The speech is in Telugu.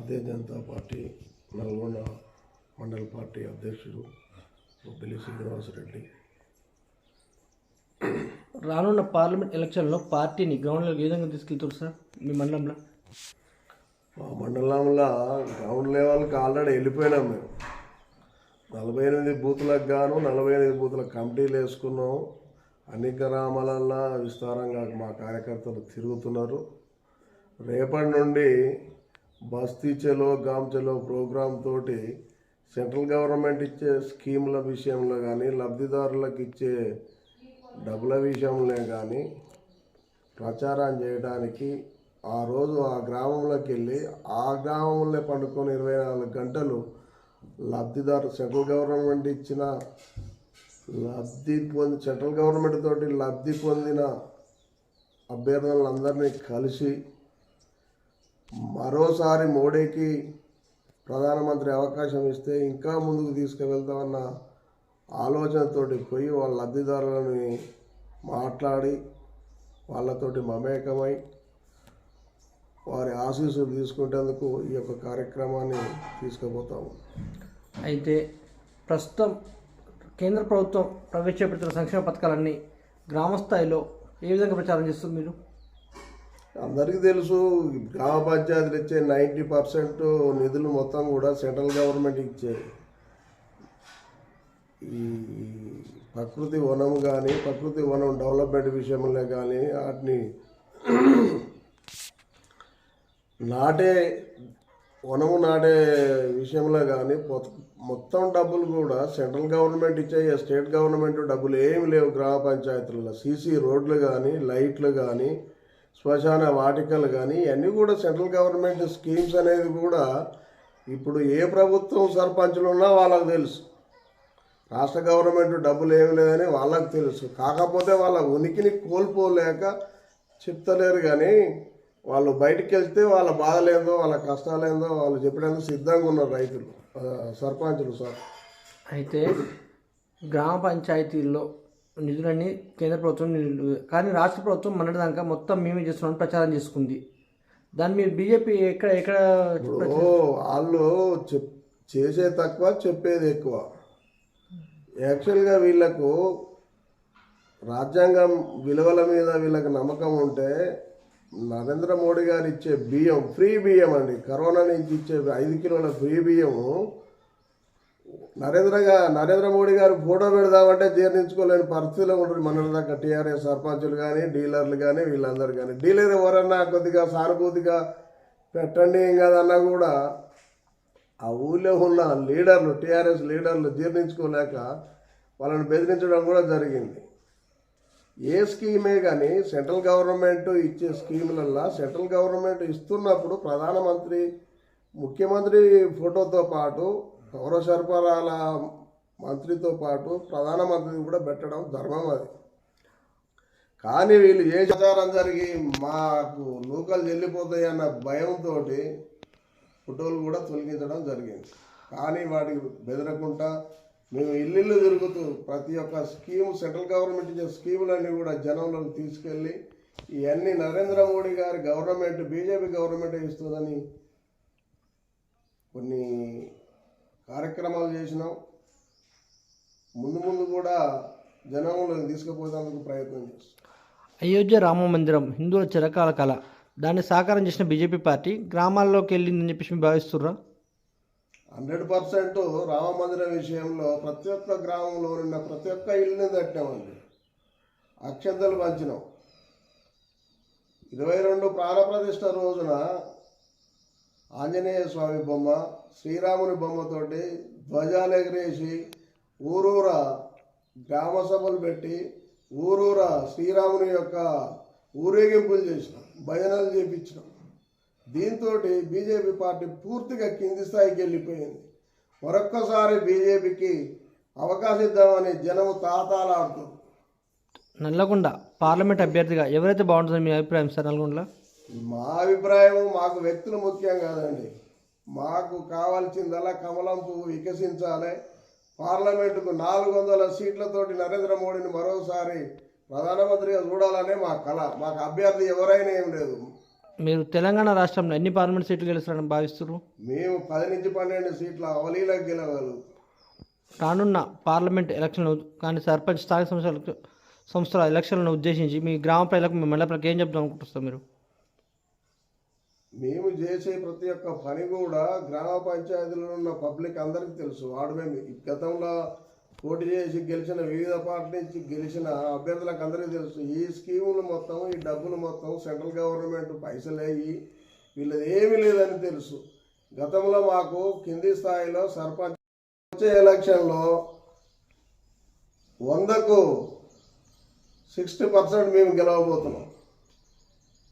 భారతీయ జనతా పార్టీ నల్గొండ మండల పార్టీ అధ్యక్షుడు బొబ్బిలి శ్రీనివాసరెడ్డి. రానున్న పార్లమెంట్ ఎలక్షన్లో పార్టీని గ్రౌండ్లో ఏ విధంగా తీసుకెళ్తారు సార్ మీ మండలంలో? మా మండలంలో గ్రౌండ్ లెవెల్కి ఆల్రెడీ వెళ్ళిపోయినాం మేము. 48 బూతులకు గాను 48 బూతుల కమిటీలు వేసుకున్నాం. అన్ని గ్రామాలల్లో విస్తారంగా మా కార్యకర్తలు తిరుగుతున్నారు. రేపటి నుండి బస్తీ చలో గామ్ చలో ప్రోగ్రామ్ తోటి సెంట్రల్ గవర్నమెంట్ ఇచ్చే స్కీముల విషయంలో కానీ లబ్ధిదారులకు ఇచ్చే డబ్బుల విషయంలో కానీ ప్రచారం చేయడానికి ఆ రోజు ఆ గ్రామంలోకి వెళ్ళి ఆ గ్రామంలో పండుకొని 24 గంటలు లబ్ధిదారు సెంట్రల్ గవర్నమెంట్ ఇచ్చిన సెంట్రల్ గవర్నమెంట్ తోటి లబ్ధి పొందిన అభ్యర్థులందరినీ కలిసి మరోసారి మోడీకి ప్రధానమంత్రి అవకాశం ఇస్తే ఇంకా ముందుకు తీసుకువెళ్తామన్న ఆలోచనతోటి పోయి వాళ్ళ లబ్ధిదారులని మాట్లాడి వాళ్ళతోటి మమేకమై వారి ఆశీస్సులు తీసుకునేందుకు ఈ యొక్క కార్యక్రమాన్ని తీసుకుపోతాము. అయితే ప్రస్తుతం కేంద్ర ప్రభుత్వం ప్రవేశపెడుతున్న సంక్షేమ పథకాలన్నీ గ్రామ స్థాయిలో ఏ విధంగా ప్రచారం చేస్తుంది మీరు? అందరికీ తెలుసు, గ్రామ పంచాయతీలు ఇచ్చే 90% నిధులు మొత్తం కూడా సెంట్రల్ గవర్నమెంట్ ఇచ్చే ఈ ప్రకృతి వనం కానీ ప్రకృతి వనం డెవలప్మెంట్ విషయంలో కానీ వాటిని వనము నాటే విషయంలో కానీ మొత్తం డబ్బులు కూడా సెంట్రల్ గవర్నమెంట్ ఇచ్చే స్టేట్ గవర్నమెంట్ డబ్బులు ఏమి లేవు. గ్రామ పంచాయతీలలో సీసీ రోడ్లు కానీ లైట్లు కానీ శ్మశాన వాటికలు కానీ ఇవన్నీ కూడా సెంట్రల్ గవర్నమెంట్ స్కీమ్స్ అనేది కూడా ఇప్పుడు ఏ ప్రభుత్వం సర్పంచులు ఉన్నా వాళ్ళకు తెలుసు. రాష్ట్ర గవర్నమెంట్ డబ్బులు ఏమి లేదని వాళ్ళకు తెలుసు. కాకపోతే వాళ్ళ ఉనికిని కోల్పోలేక చెప్తలేరు. కానీ వాళ్ళు బయటికి వెళ్తే వాళ్ళ బాధలేందో వాళ్ళ కష్టాలేందో వాళ్ళు చెప్పడానికి సిద్ధంగా ఉన్నారు రైతులు, సర్పంచులు సార్. అయితే గ్రామ పంచాయతీల్లో నిధులన్నీ కేంద్ర ప్రభుత్వం కానీ రాష్ట్ర ప్రభుత్వం మొన్నటిదాకా మొత్తం మేమే చేస్తున్నాం ప్రచారం చేసుకుంది. దాన్ని మీరు బీజేపీ ఎక్కడ వాళ్ళు చేసే తక్కువ చెప్పేది ఎక్కువ. యాక్చువల్గా వీళ్ళకు రాజ్యాంగం విలువల మీద వీళ్ళకి నమ్మకం ఉంటే నరేంద్ర మోడీ గారు ఇచ్చే బియ్యం, ఫ్రీ బియ్యం అండి, కరోనా నుంచి ఇచ్చే 5 కిలోల ఫ్రీ బియ్యము నరేంద్ర మోడీ గారు ఫోటో పెడదామంటే జీర్ణించుకోలేని పరిస్థితిలో ఉంటుంది. మన దాకా టీఆర్ఎస్ సర్పంచులు కానీ డీలర్లు కానీ వీళ్ళందరూ కానీ. డీలర్ ఎవరన్నా కొద్దిగా సానుభూతిగా పెట్టండి ఏం కాదన్నా కూడా ఆ ఊళ్ళో ఉన్న లీడర్లు, టీఆర్ఎస్ లీడర్లు జీర్ణించుకోలేక వాళ్ళని బెదిరించడం కూడా జరిగింది. ఏ స్కీమే కానీ సెంట్రల్ గవర్నమెంట్ ఇచ్చే స్కీములల్లో సెంట్రల్ గవర్నమెంట్ ఇస్తున్నప్పుడు ప్రధానమంత్రి, ముఖ్యమంత్రి ఫోటోతో పాటు పౌర సరఫరాల మంత్రితో పాటు ప్రధానమంత్రిని కూడా పెట్టడం ధర్మం అది. కానీ వీళ్ళు ఏ ప్రచారం జరిగి మాకు నూకలు చెల్లిపోతాయి అన్న భయంతో ఫోటోలు కూడా తొలగించడం జరిగింది. కానీ వాటికి బెదరకుండా మేము ఇల్లు తిరుగుతూ ప్రతి ఒక్క స్కీము, సెంట్రల్ గవర్నమెంట్ ఇచ్చే స్కీములన్నీ కూడా జనంలోకి తీసుకెళ్ళి ఇవన్నీ నరేంద్ర మోడీ గారి గవర్నమెంట్, బీజేపీ గవర్నమెంట్ ఇస్తుందని కొన్ని కార్యక్రమాలు చేసినాం. ముందు కూడా జనంలోకి తీసుకుపోయేందుకు ప్రయత్నం చేస్తాం. అయోధ్య రామ మందిరం హిందువుల చిరకాల కళ, దాన్ని సాకారం చేసిన బీజేపీ పార్టీ గ్రామాల్లోకి వెళ్ళిందని చెప్పేసి మీరు భావిస్తుర్రా? 100% రామ మందిరం విషయంలో ప్రతి ఒక్క గ్రామంలో ఉన్న ప్రతి ఒక్క ఇల్లుని తట్టినామండి, అక్షంతలు పంచినాం. 22 ప్రాణప్రతిష్ఠ రోజున ఆంజనేయ స్వామి బొమ్మ, శ్రీరాముని బొమ్మతోటి ధ్వజాలు ఎగరేసి ఊరూరా గ్రామ సభలు పెట్టి ఊరూరా శ్రీరాముని యొక్క ఊరేగింపులు చేసినాం, భజనలు చేపించినాం. దీంతో బీజేపీ పార్టీ పూర్తిగా కింది స్థాయికి వెళ్ళిపోయింది. మరొక్కసారి బీజేపీకి అవకాశం ఇద్దామని జనము తాతాలాడుతుంది. నల్లగొండ పార్లమెంట్ అభ్యర్థిగా ఎవరైతే బాగుంటుందని మీ అభిప్రాయం సార్? నల్గొండలో మా అభిప్రాయం, మాకు వ్యక్తులు ముఖ్యం కాదండి. మాకు కావాల్సిందల్లా కమలం పువ్వు వికసించాలి. పార్లమెంటుకు 400 సీట్లతోటి నరేంద్ర మోడీని మరోసారి ప్రధానమంత్రిగా చూడాలనే మా కళ. మాకు అభ్యర్థి ఎవరైనా ఏం లేదు. మీరు తెలంగాణ రాష్ట్రంలో ఎన్ని పార్లమెంట్ సీట్లు గెలుస్తారని భావిస్తున్నారు? మేము 10 నుంచి 12 సీట్ల అవలీలకు గెలవగలుగుతాం. రానున్న పార్లమెంట్ ఎలక్షన్లు కానీ సర్పంచ్ స్థానిక సంస్థల ఎలక్షన్లను ఉద్దేశించి మీ గ్రామ ప్రజలకు మీ మండల ప్రజలకు ఏం చెప్తాం అనుకుంటున్నారు మీరు? మేము చేసే ప్రతి ఒక్క పని కూడా గ్రామ పంచాయతీలో ఉన్న పబ్లిక్ అందరికీ తెలుసు. వాడు మేము గతంలో పోటీ చేసి గెలిచిన వివిధ పార్టీ నుంచి గెలిచిన అభ్యర్థులకు అందరికీ తెలుసు. ఈ స్కీములు మొత్తం, ఈ డబ్బులు మొత్తం సెంట్రల్ గవర్నమెంట్ పైసలు అయ్యి వీళ్ళది ఏమీ లేదని తెలుసు. గతంలో మాకు కింది స్థాయిలో సర్పంచ్ వచ్చే ఎలక్షన్లో 100కు 60% మేము గెలవబోతున్నాం.